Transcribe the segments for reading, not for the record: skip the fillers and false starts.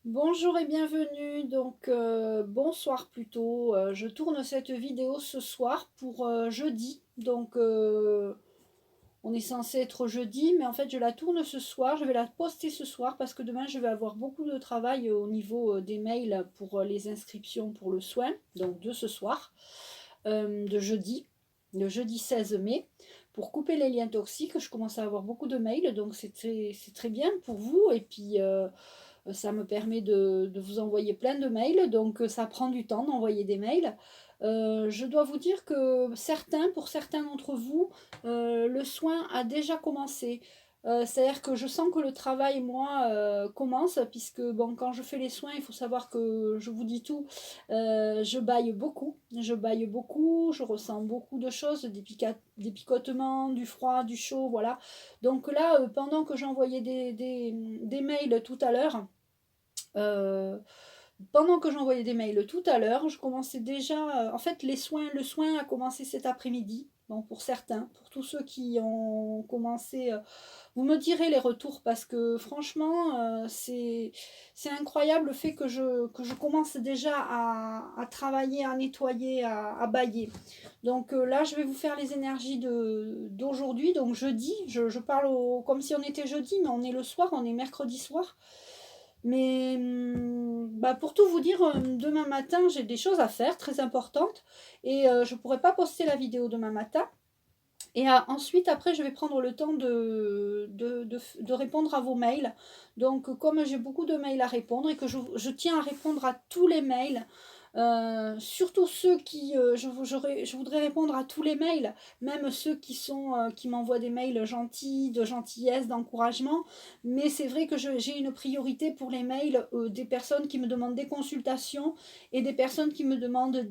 Bonjour et bienvenue, bonsoir plutôt. Je tourne cette vidéo ce soir pour jeudi. On est censé être jeudi, mais en fait je la tourne ce soir. Je vais la poster ce soir parce que demain je vais avoir beaucoup de travail au niveau des mails pour les inscriptions pour le soin, donc de ce soir, de jeudi, le jeudi 16 mai, pour couper les liens toxiques. Je commence à avoir beaucoup de mails, donc c'est très bien pour vous. Et puis ça me permet de vous envoyer plein de mails, donc ça prend du temps d'envoyer des mails. Je dois vous dire que pour certains d'entre vous, le soin a déjà commencé. C'est-à-dire que je sens que le travail, moi, commence, puisque bon, quand je fais les soins, il faut savoir que je vous dis tout, je baille beaucoup, je ressens beaucoup de choses, des picotements, du froid, du chaud, voilà. Donc là, pendant que j'envoyais des mails tout à l'heure, euh, pendant que j'envoyais des mails tout à l'heure, je commençais déjà. En fait, le soin a commencé cet après-midi. Donc pour certains, pour tous ceux qui ont commencé, vous me direz les retours parce que franchement, c'est incroyable le fait que je commence déjà à travailler, à nettoyer, à bailler. Donc là, je vais vous faire les énergies d'aujourd'hui, donc jeudi. Je parle comme si on était jeudi, mais on est le soir, on est mercredi soir. Mais bah, pour tout vous dire, demain matin, j'ai des choses à faire très importantes et je ne pourrai pas poster la vidéo demain matin. Et ensuite, après, je vais prendre le temps de répondre à vos mails. Donc, comme j'ai beaucoup de mails à répondre et que je tiens à répondre à tous les mails, surtout ceux qui... je voudrais répondre à tous les mails, même ceux qui m'envoient des mails gentils, de gentillesse, d'encouragement. Mais c'est vrai que j'ai une priorité pour les mails des personnes qui me demandent des consultations et des personnes qui me demandent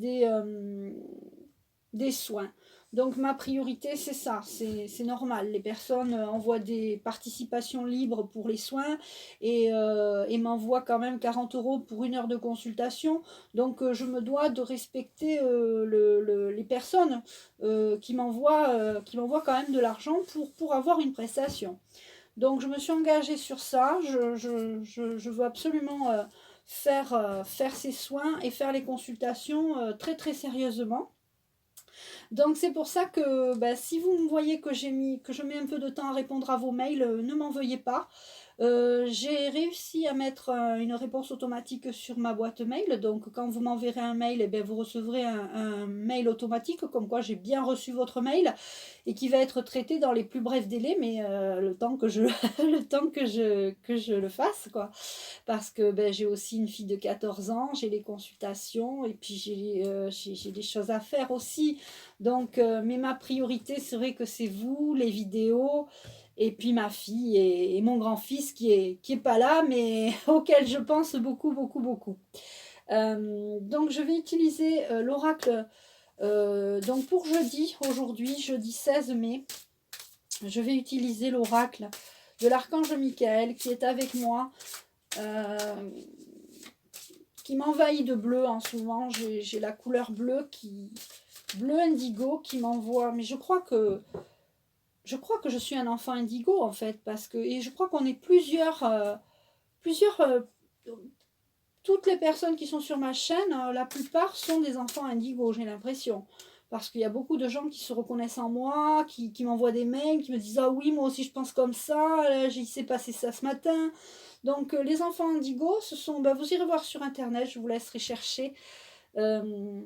des soins. Donc ma priorité, c'est ça, c'est normal. Les personnes envoient des participations libres pour les soins et m'envoient quand même 40 € pour 1 heure de consultation. Donc je me dois de respecter les personnes qui m'envoient quand même de l'argent pour avoir une prestation. Donc je me suis engagée sur ça. Je veux absolument faire ces soins et faire les consultations très très sérieusement. Donc c'est pour ça que bah, si vous me voyez que je mets un peu de temps à répondre à vos mails, ne m'en veuillez pas. J'ai réussi à mettre une réponse automatique sur ma boîte mail. Donc quand vous m'enverrez un mail, eh bien, vous recevrez un mail automatique comme quoi j'ai bien reçu votre mail et qui va être traité dans les plus brefs délais, mais le temps que je le temps que je le fasse, quoi. Parce que ben, j'ai aussi une fille de 14 ans, j'ai les consultations et puis j'ai des choses à faire aussi. Donc, mais ma priorité serait que c'est vous, les vidéos, et puis ma fille et mon grand-fils qui est pas là, mais auquel je pense beaucoup, beaucoup, beaucoup. Donc, je vais utiliser l'oracle. Donc, pour jeudi, aujourd'hui, jeudi 16 mai, je vais utiliser l'oracle de l'archange Michael qui est avec moi. Euh, qui m'envahit de bleu en ce moment. J'ai la couleur bleu indigo qui m'envoie. Mais je crois que je suis un enfant indigo en fait et je crois qu'on est plusieurs. Toutes les personnes qui sont sur ma chaîne, la plupart sont des enfants indigos, j'ai l'impression. Parce qu'il y a beaucoup de gens qui se reconnaissent en moi, qui m'envoient des mails, qui me disent ah oui, moi aussi je pense comme ça, il s'est passé ça ce matin. Donc les enfants indigos, ce sont, bah, vous irez voir sur internet, je vous laisserai chercher. Euh,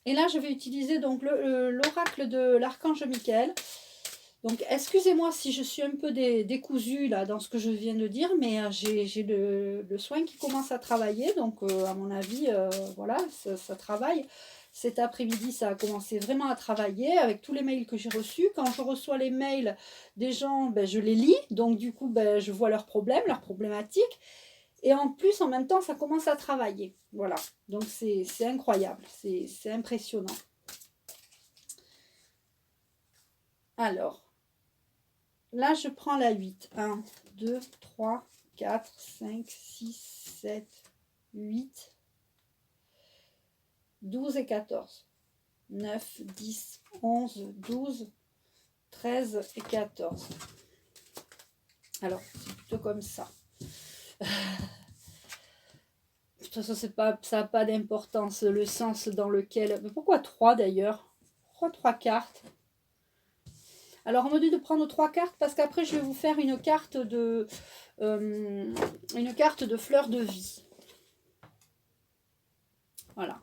et là, je vais utiliser donc l'oracle de l'archange Michael. Donc, excusez-moi si je suis un peu décousue là dans ce que je viens de dire, mais j'ai le soin qui commence à travailler. Donc, à mon avis, voilà, ça travaille. Cet après-midi, ça a commencé vraiment à travailler avec tous les mails que j'ai reçus. Quand je reçois les mails des gens, ben, je les lis. Donc, du coup, ben, je vois leurs problèmes, leurs problématiques. Et en plus, en même temps, ça commence à travailler. Voilà. Donc, c'est incroyable. C'est impressionnant. Alors, là, je prends la 8. 1, 2, 3, 4, 5, 6, 7, 8, 12 et 14. 9, 10, 11, 12, 13 et 14. Alors, c'est plutôt comme ça. toute façon, ça n'a pas d'importance, le sens dans lequel... Mais pourquoi 3 d'ailleurs? Pourquoi 3 cartes? Alors, on me dit de prendre 3 cartes parce qu'après, je vais vous faire une carte de fleur de vie. Voilà.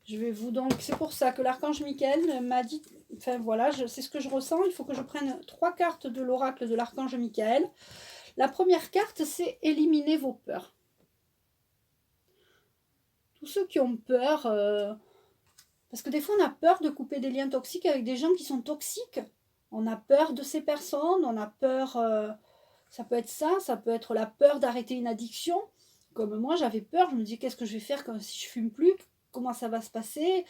Je vais vous donc... C'est pour ça que l'archange Michael m'a dit... Enfin, voilà, c'est ce que je ressens. Il faut que je prenne 3 cartes de l'oracle de l'archange Michael. La première carte, c'est éliminer vos peurs. Tous ceux qui ont peur... Parce que des fois, on a peur de couper des liens toxiques avec des gens qui sont toxiques. On a peur de ces personnes, on a peur... ça peut être ça peut être la peur d'arrêter une addiction. Comme moi, j'avais peur. Je me dis, qu'est-ce que je vais faire si je fume plus? Comment ça va se passer?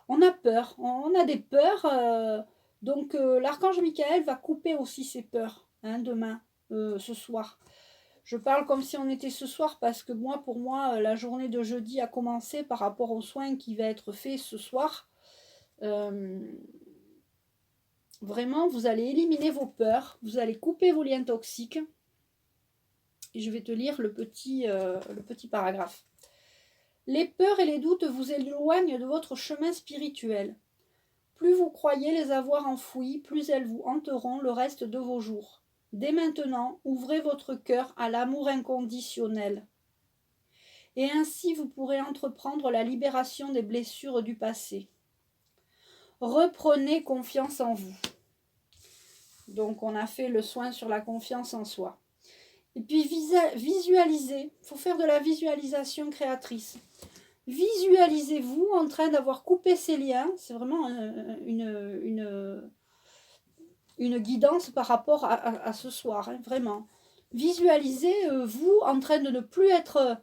On a peur. On a des peurs. Donc, l'archange Michael va couper aussi ses peurs demain, ce soir. Je parle comme si on était ce soir parce que moi, pour moi, la journée de jeudi a commencé par rapport aux soins qui va être fait ce soir. Vraiment, vous allez éliminer vos peurs, vous allez couper vos liens toxiques. Et je vais te lire le petit paragraphe. Les peurs et les doutes vous éloignent de votre chemin spirituel. Plus vous croyez les avoir enfouis, plus elles vous hanteront le reste de vos jours. Dès maintenant, ouvrez votre cœur à l'amour inconditionnel. Et ainsi, vous pourrez entreprendre la libération des blessures du passé. Reprenez confiance en vous. Donc, on a fait le soin sur la confiance en soi. Et puis, visualisez. Il faut faire de la visualisation créatrice. Visualisez-vous en train d'avoir coupé ces liens. C'est vraiment une guidance par rapport à ce soir, vraiment. Visualisez-vous en train de ne plus être...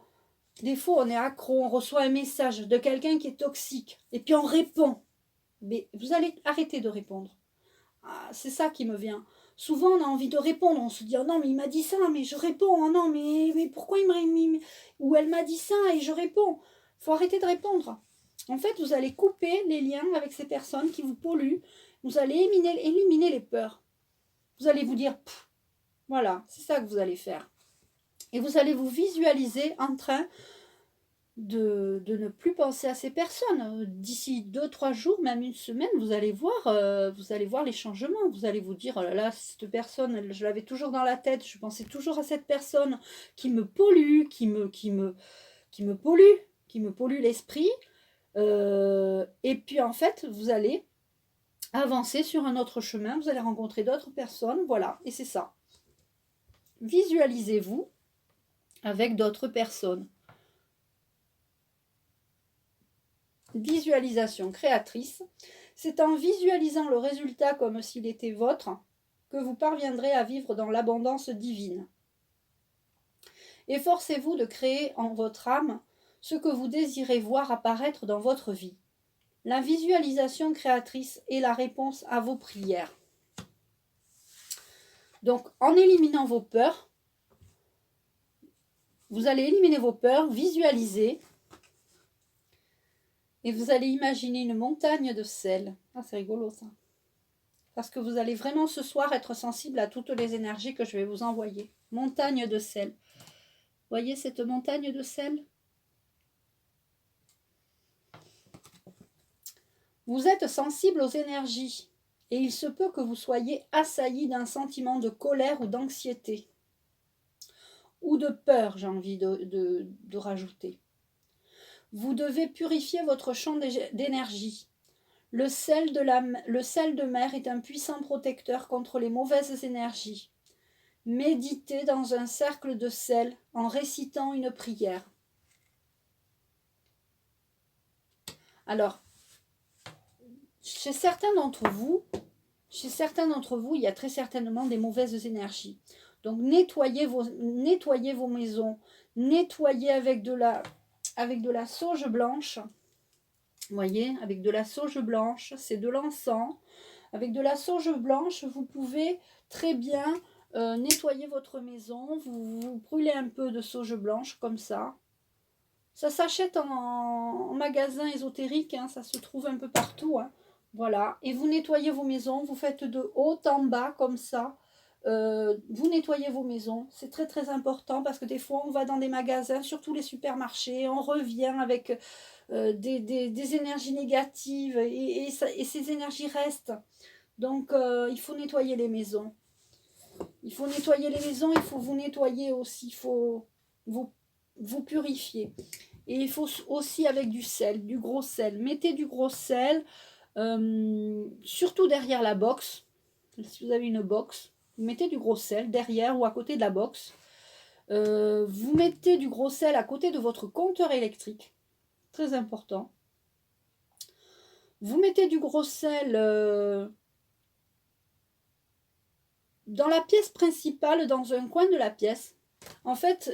Des fois, on est accro, on reçoit un message de quelqu'un qui est toxique, et puis on répond. Mais vous allez arrêter de répondre. Ah, c'est ça qui me vient. Souvent, on a envie de répondre. On se dit, oh non, mais il m'a dit ça, mais je réponds. Oh non, mais pourquoi il m'a mis... Ou elle m'a dit ça et je réponds. Il faut arrêter de répondre. En fait, vous allez couper les liens avec ces personnes qui vous polluent. Vous allez éliminer les peurs. Vous allez vous dire, voilà, c'est ça que vous allez faire. Et vous allez vous visualiser en train de ne plus penser à ces personnes. D'ici 2-3 jours, même une semaine, vous allez voir les changements. Vous allez vous dire, oh là là, cette personne, je l'avais toujours dans la tête, je pensais toujours à cette personne qui me pollue, qui me pollue l'esprit. Et puis en fait, vous allez avancer sur un autre chemin, vous allez rencontrer d'autres personnes, voilà, et c'est ça. Visualisez-vous avec d'autres personnes. Visualisation créatrice, c'est en visualisant le résultat comme s'il était vôtre que vous parviendrez à vivre dans l'abondance divine. Efforcez-vous de créer en votre âme ce que vous désirez voir apparaître dans votre vie. La visualisation créatrice est la réponse à vos prières. Donc, en éliminant vos peurs, vous allez éliminer vos peurs, visualiser, et vous allez imaginer une montagne de sel. Ah, c'est rigolo ça. Parce que vous allez vraiment ce soir être sensible à toutes les énergies que je vais vous envoyer. Montagne de sel. Voyez cette montagne de sel ? Vous êtes sensible aux énergies et il se peut que vous soyez assailli d'un sentiment de colère ou d'anxiété. Ou de peur, j'ai envie de rajouter. Vous devez purifier votre champ d'énergie. Le sel de mer est un puissant protecteur contre les mauvaises énergies. Méditez dans un cercle de sel en récitant une prière. Alors, chez certains d'entre vous, il y a très certainement des mauvaises énergies. Donc, nettoyez vos maisons, nettoyez avec de la sauge blanche. Vous voyez, avec de la sauge blanche, c'est de l'encens. Avec de la sauge blanche, vous pouvez très bien nettoyer votre maison. Vous brûlez un peu de sauge blanche comme ça. Ça s'achète en magasin ésotérique, hein, ça se trouve un peu partout. Hein. Voilà, et vous nettoyez vos maisons, vous faites de haut en bas comme ça. vous nettoyez vos maisons, c'est très très important parce que des fois on va dans des magasins, surtout les supermarchés, on revient avec des énergies négatives et ces énergies restent. Donc il faut nettoyer les maisons. Il faut nettoyer les maisons, il faut vous nettoyer aussi, il faut vous purifier. Et il faut aussi avec du sel, du gros sel. Mettez du gros sel, surtout derrière la box. Si vous avez une box, vous mettez du gros sel derrière ou à côté de la box. Vous mettez du gros sel à côté de votre compteur électrique. Très important. Vous mettez du gros sel dans la pièce principale, dans un coin de la pièce. En fait,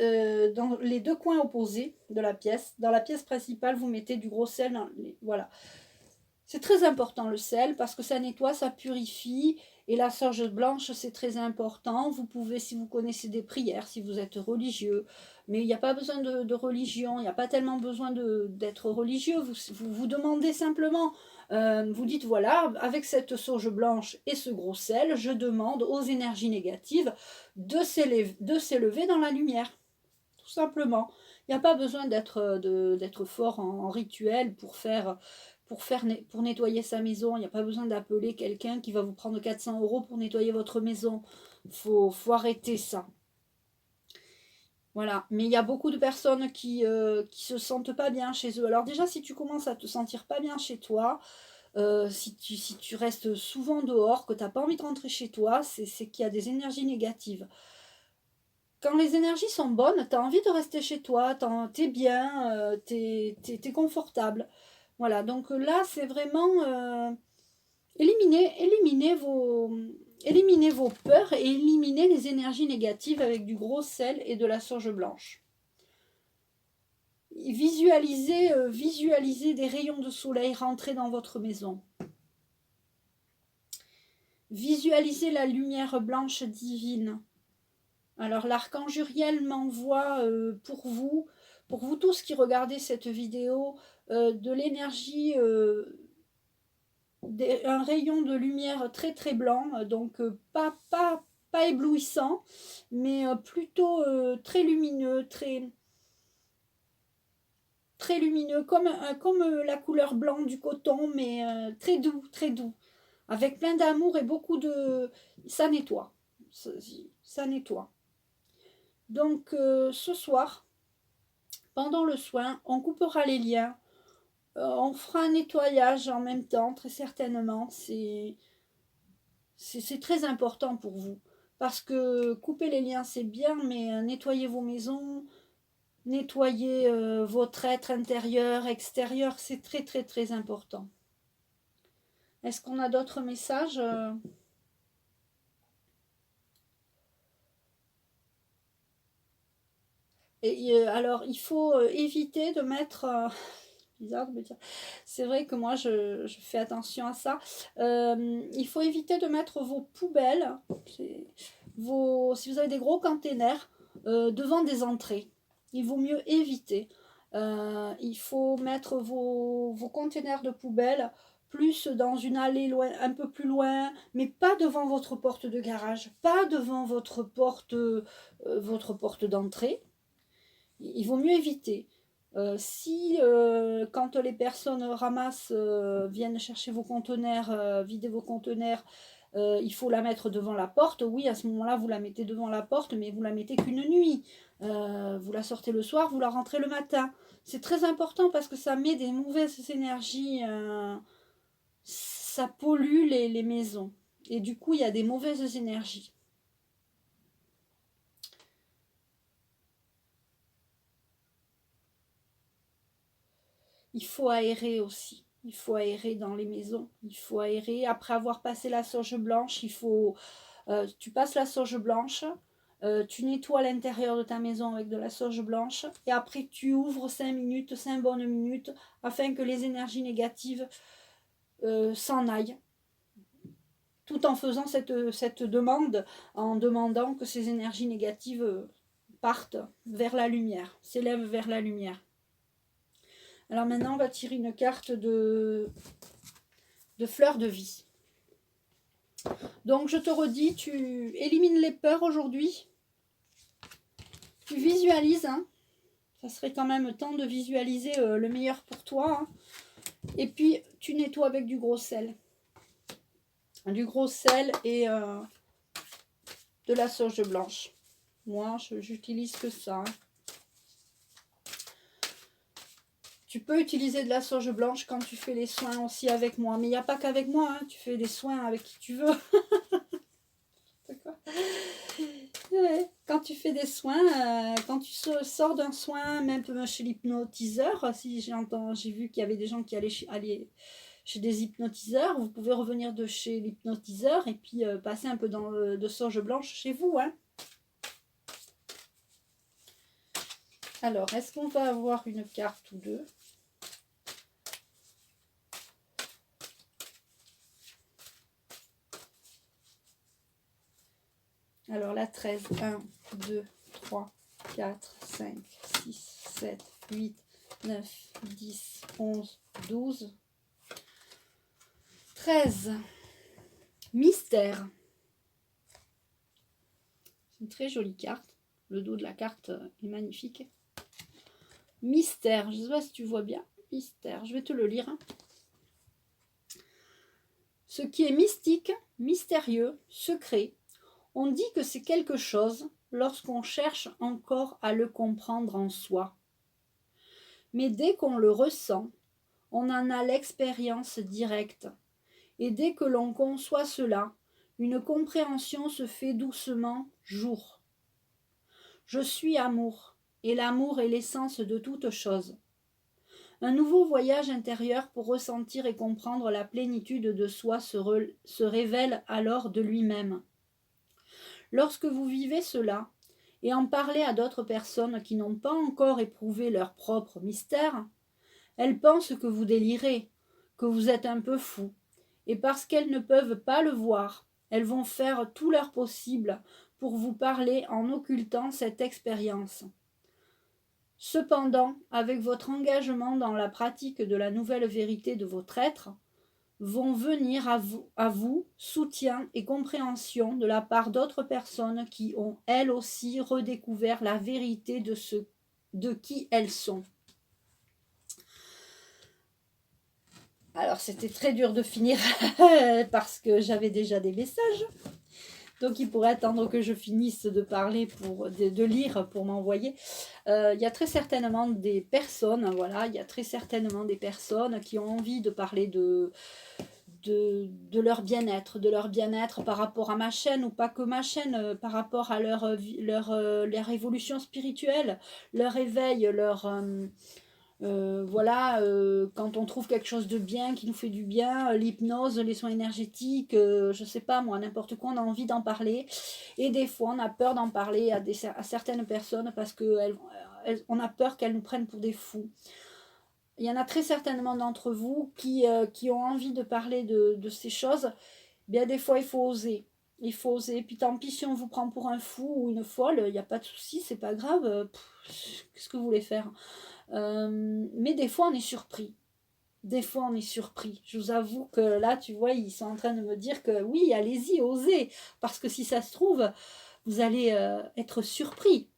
dans les deux coins opposés de la pièce, dans la pièce principale, vous mettez du gros sel. Voilà. C'est très important le sel parce que ça nettoie, ça purifie. Et la sauge blanche, c'est très important. Vous pouvez, si vous connaissez des prières, si vous êtes religieux, mais il n'y a pas besoin de religion, il n'y a pas tellement besoin d'être religieux. Vous demandez simplement, vous dites voilà, avec cette sauge blanche et ce gros sel, je demande aux énergies négatives de s'élever dans la lumière. Tout simplement. Il n'y a pas besoin d'être fort en rituel pour nettoyer sa maison. Il n'y a pas besoin d'appeler quelqu'un qui va vous prendre 400 € pour nettoyer votre maison. Faut arrêter ça. Voilà. Mais il y a beaucoup de personnes qui se sentent pas bien chez eux. Alors déjà, si tu commences à te sentir pas bien chez toi, si tu restes souvent dehors, que tu n'as pas envie de rentrer chez toi, c'est qu'il y a des énergies négatives. Quand les énergies sont bonnes, tu as envie de rester chez toi, t'es bien, t'es confortable. Voilà, donc là, c'est vraiment éliminer vos peurs et éliminer les énergies négatives avec du gros sel et de la sauge blanche. Visualisez des rayons de soleil rentrer dans votre maison. Visualisez la lumière blanche divine. Alors l'archange Uriel m'envoie pour vous tous qui regardez cette vidéo, de l'énergie, un rayon de lumière très très blanc, donc pas éblouissant, mais plutôt très lumineux, très lumineux, comme la couleur blanc du coton, mais très doux, avec plein d'amour et beaucoup de... Ça nettoie, ça nettoie. Donc ce soir, pendant le soin, on coupera les liens, on fera un nettoyage en même temps, très certainement. C'est très important pour vous. Parce que couper les liens, c'est bien, mais nettoyer vos maisons, nettoyer votre être intérieur, extérieur, c'est très très très important. Est-ce qu'on a d'autres messages alors, il faut éviter de mettre... bizarre de me dire. C'est vrai que moi, je fais attention à ça. Il faut éviter de mettre vos poubelles, si vous avez des gros containers, devant des entrées. Il vaut mieux éviter. Il faut mettre vos containers de poubelle plus dans une allée un peu plus loin, mais pas devant votre porte de garage, pas devant votre porte d'entrée. Il vaut mieux éviter. Si quand les personnes ramassent, viennent chercher vos conteneurs, vider vos conteneurs, il faut la mettre devant la porte, oui, à ce moment-là, vous la mettez devant la porte, mais vous la mettez qu'une nuit. Vous la sortez le soir, vous la rentrez le matin. C'est très important parce que ça met des mauvaises énergies, ça pollue les maisons. Et du coup, il y a des mauvaises énergies. Il faut aérer aussi. Il faut aérer dans les maisons. Il faut aérer. Après avoir passé la sauge blanche, tu passes la sauge blanche, tu nettoies l'intérieur de ta maison avec de la sauge blanche, et après tu ouvres 5 minutes, 5 bonnes minutes, afin que les énergies négatives s'en aillent. Tout en faisant cette demande, en demandant que ces énergies négatives partent vers la lumière, s'élèvent vers la lumière. Alors maintenant, on va tirer une carte de fleur de vie. Donc, je te redis, tu élimines les peurs aujourd'hui. Tu visualises, hein. Ça serait quand même temps de visualiser le meilleur pour toi. Hein. Et puis, tu nettoies avec du gros sel. Du gros sel et de la sauge blanche. Moi, j'utilise que ça. Hein. Tu peux utiliser de la sauge blanche quand tu fais les soins aussi avec moi. Mais il n'y a pas qu'avec moi. Hein. Tu fais des soins avec qui tu veux. Ouais. Quand tu fais des soins, quand tu sors d'un soin, même chez l'hypnotiseur, si j'ai vu qu'il y avait des gens qui allaient chez des hypnotiseurs, vous pouvez revenir de chez l'hypnotiseur et puis passer un peu de sauge blanche chez vous. Hein. Alors, est-ce qu'on va avoir une carte ou deux? Alors, la 13, 1, 2, 3, 4, 5, 6, 7, 8, 9, 10, 11, 12, 13. Mystère. C'est une très jolie carte. Le dos de la carte est magnifique. Mystère. Je ne sais pas si tu vois bien. Mystère. Je vais te le lire. Ce qui est mystique, mystérieux, secret, on dit que c'est quelque chose lorsqu'on cherche encore à le comprendre en soi. Mais dès qu'on le ressent, on en a l'expérience directe. Et dès que l'on conçoit cela, une compréhension se fait doucement jour. Je suis amour, et l'amour est l'essence de toute chose. Un nouveau voyage intérieur pour ressentir et comprendre la plénitude de soi se révèle alors de lui-même. Lorsque vous vivez cela, et en parlez à d'autres personnes qui n'ont pas encore éprouvé leur propre mystère, elles pensent que vous délirez, que vous êtes un peu fou, et parce qu'elles ne peuvent pas le voir, elles vont faire tout leur possible pour vous parler en occultant cette expérience. Cependant, avec votre engagement dans la pratique de la nouvelle vérité de votre être, vont venir à vous soutien et compréhension de la part d'autres personnes qui ont elles aussi redécouvert la vérité de qui elles sont. Alors c'était très dur de finir parce que j'avais déjà des messages. Donc il pourrait attendre que je finisse de parler, de lire pour m'envoyer. Il y a très certainement des personnes, voilà, il y a très certainement des personnes qui ont envie de parler de leur bien-être par rapport à ma chaîne ou pas que ma chaîne, par rapport à leur évolution spirituelle, leur éveil, voilà, quand on trouve quelque chose de bien, qui nous fait du bien, l'hypnose, les soins énergétiques, je sais pas moi, n'importe quoi, on a envie d'en parler. Et des fois, on a peur d'en parler à certaines personnes parce qu'on a peur qu'elles nous prennent pour des fous. Il y en a très certainement d'entre vous qui ont envie de parler de ces choses. Bien, des fois, il faut oser. Il faut oser. Puis tant pis si on vous prend pour un fou ou une folle, il n'y a pas de souci, c'est pas grave. Qu'est-ce que vous voulez faire? Mais des fois, on est surpris. Des fois, on est surpris. Je vous avoue que là, tu vois, ils sont en train de me dire que oui, allez-y, osez. Parce que si ça se trouve, vous allez être surpris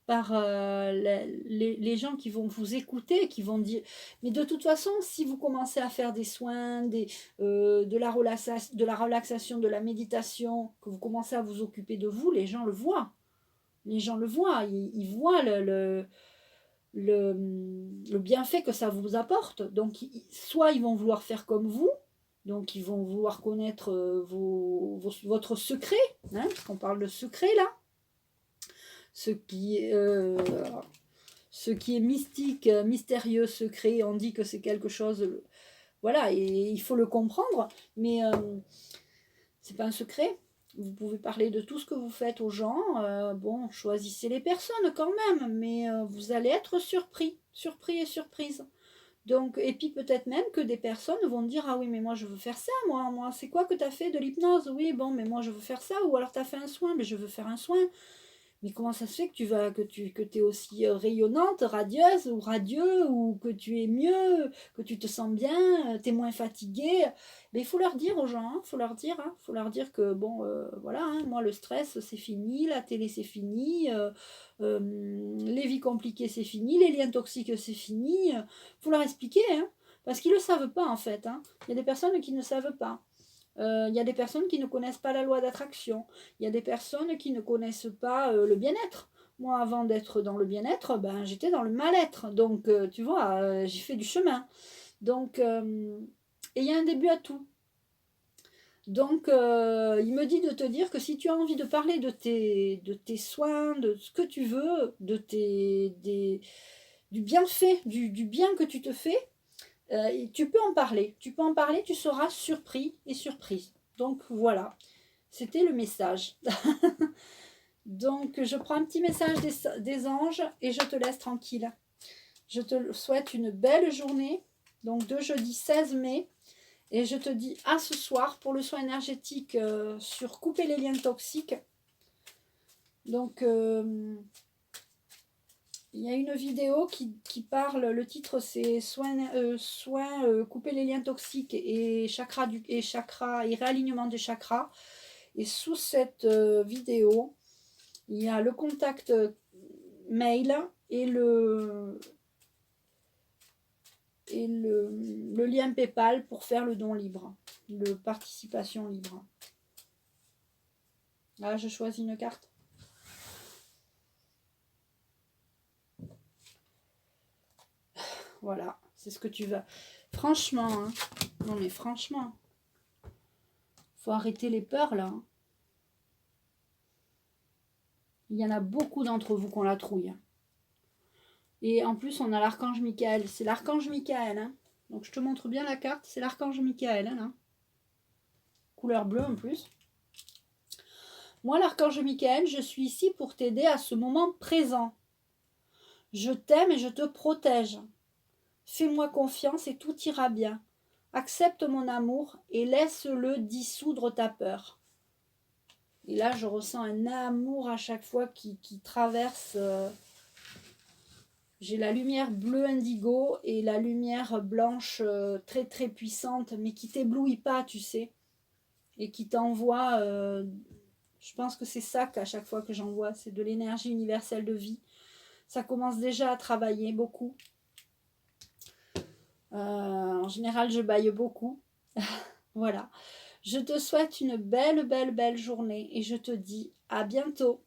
par les gens qui vont vous écouter, qui vont dire... Mais de toute façon, si vous commencez à faire des soins, de la relaxation, de la méditation, que vous commencez à vous occuper de vous, les gens le voient. Les gens le voient. Ils voient le bienfait que ça vous apporte. Donc, soit ils vont vouloir faire comme vous, donc ils vont vouloir connaître votre secret, hein, parce qu'on parle de secret là. Ce qui est mystique, mystérieux, secret, on dit que c'est quelque chose, voilà, et il faut le comprendre, mais c'est pas un secret. Vous pouvez parler de tout ce que vous faites aux gens, bon, choisissez les personnes quand même, mais vous allez être surpris et surprise. Donc, et puis peut-être même que des personnes vont dire ah oui mais moi je veux faire ça, moi c'est quoi que tu as fait de l'hypnose? Oui bon mais moi je veux faire ça, ou alors tu as fait un soin, mais je veux faire un soin. mais comment ça se fait que tu es aussi rayonnante, radieuse ou radieux, ou que tu es mieux, que tu te sens bien, tu es moins fatiguée. Mais il faut leur dire aux gens, faut leur dire que bon, voilà, hein, moi le stress c'est fini, la télé c'est fini, les vies compliquées c'est fini, les liens toxiques c'est fini. Faut leur expliquer, hein, parce qu'ils ne le savent pas en fait. Hein. Il y a des personnes qui ne savent pas. Il y a des personnes qui ne connaissent pas la loi d'attraction. Il y a des personnes qui ne connaissent pas le bien-être. Moi, avant d'être dans le bien-être, ben, j'étais dans le mal-être. Donc, tu vois, j'ai fait du chemin. Donc, et il y a un début à tout. Donc, il me dit de te dire que si tu as envie de parler de tes soins, de ce que tu veux, du bienfait, du bien que tu te fais, tu peux en parler. Tu peux en parler, tu seras surpris et surprise. Donc voilà, c'était le message. Donc je prends un petit message des anges et je te laisse tranquille. Je te souhaite une belle journée, donc de jeudi 16 mai. Et je te dis à ce soir pour le soin énergétique sur couper les liens toxiques. Donc il y a une vidéo qui parle, le titre c'est soins, couper les liens toxiques et chakra et réalignement des chakras. Et sous cette vidéo, il y a le contact mail et le lien PayPal pour faire le don libre, le participation libre. Là, je choisis une carte. Voilà, c'est ce que tu veux. Franchement, hein, non mais franchement, faut arrêter les peurs là. Il y en a beaucoup d'entre vous qui ont la trouille. Et en plus, on a l'archange Michael. C'est l'archange Michael. Hein. Donc, je te montre bien la carte. C'est l'archange Michael. Hein, couleur bleue en plus. Moi, l'archange Michael, je suis ici pour t'aider à ce moment présent. Je t'aime et je te protège. Fais-moi confiance et tout ira bien. Accepte mon amour et laisse-le dissoudre ta peur. Et là, je ressens un amour à chaque fois qui traverse... J'ai la lumière bleue indigo et la lumière blanche très très puissante, mais qui t'éblouit pas, tu sais, et qui t'envoie, je pense que c'est ça qu'à chaque fois que j'envoie, c'est de l'énergie universelle de vie. Ça commence déjà à travailler beaucoup. En général, je baille beaucoup. Voilà. Je te souhaite une belle journée et je te dis à bientôt.